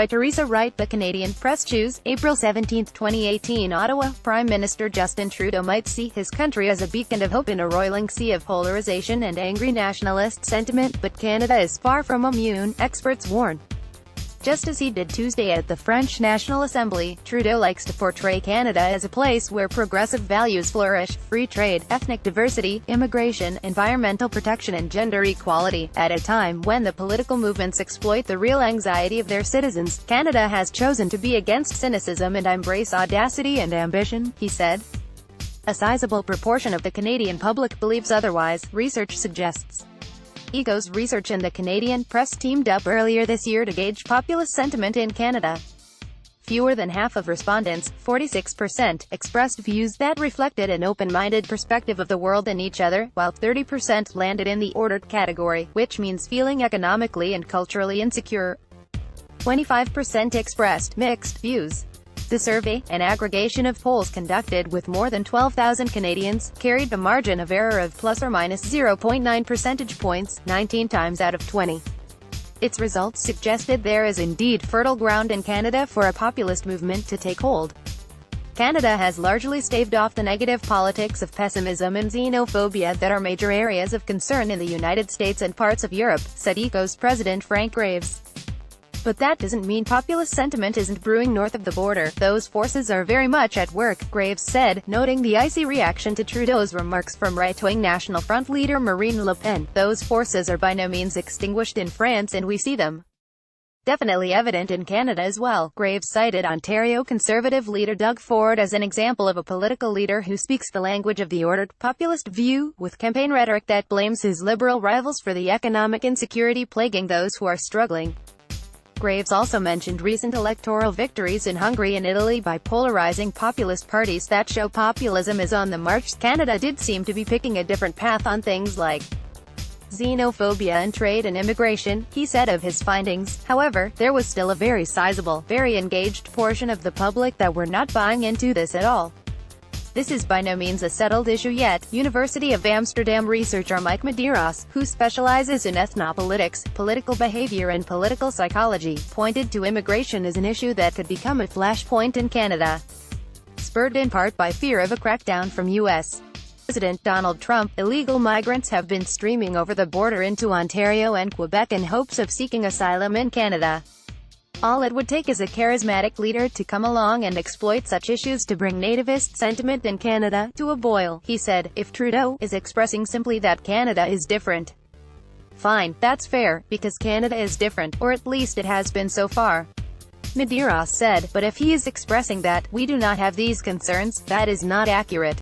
by Teresa WrightThe Canadian PressTues, April 17, 2018. Ottawa, Prime Minister Justin Trudeau might see his country as a beacon of hope in a roiling sea of polarization and angry nationalist sentiment, but Canada is far from immune, experts warn. Just as he did Tuesday at the French National Assembly, Trudeau likes to portray Canada as a place where progressive values flourish: free trade, ethnic diversity, immigration, environmental protection and gender equality. At a time when the political movements exploit the real anxiety of their citizens, Canada has chosen to be against cynicism and embrace audacity and ambition, he said. A sizable proportion of the Canadian public believes otherwise, research suggests. Ego's research and the Canadian Press teamed up earlier this year to gauge populist sentiment in Canada. Fewer than half of respondents, 46%, expressed views that reflected an open-minded perspective of the world and each other, while 30% landed in the ordered category, which means feeling economically and culturally insecure. 25% expressed mixed views. The survey, an aggregation of polls conducted with more than 12,000 Canadians, carried a margin of error of plus or minus 0.9 percentage points, 19 times out of 20. Its results suggested there is indeed fertile ground in Canada for a populist movement to take hold. Canada has largely staved off the negative politics of pessimism and xenophobia that are major areas of concern in the United States and parts of Europe, said ECO's president Frank Graves. But that doesn't mean populist sentiment isn't brewing north of the border. Those forces are very much at work, Graves said, noting the icy reaction to Trudeau's remarks from right-wing National Front leader Marine Le Pen. Those forces are by no means extinguished in France, and we see them definitely evident in Canada as well. Graves cited Ontario Conservative leader Doug Ford as an example of a political leader who speaks the language of the ordered, populist view, with campaign rhetoric that blames his Liberal rivals for the economic insecurity plaguing those who are struggling. Graves also mentioned recent electoral victories in Hungary and Italy by polarizing populist parties that show populism is on the march. Canada did seem to be picking a different path on things like xenophobia and trade and immigration, he said of his findings. However, there was still a very sizable, very engaged portion of the public that were not buying into this at all. This is by no means a settled issue yet. University of Amsterdam researcher Mike Medeiros, who specializes in ethnopolitics, political behavior and political psychology, pointed to immigration as an issue that could become a flashpoint in Canada, spurred in part by fear of a crackdown from U.S. President Donald Trump. Illegal migrants have been streaming over the border into Ontario and Quebec in hopes of seeking asylum in Canada. All it would take is a charismatic leader to come along and exploit such issues to bring nativist sentiment in Canada to a boil, he said. If Trudeau is expressing simply that Canada is different, fine, that's fair, because Canada is different, or at least it has been so far, Medeiros said, but if he is expressing that we do not have these concerns, that is not accurate.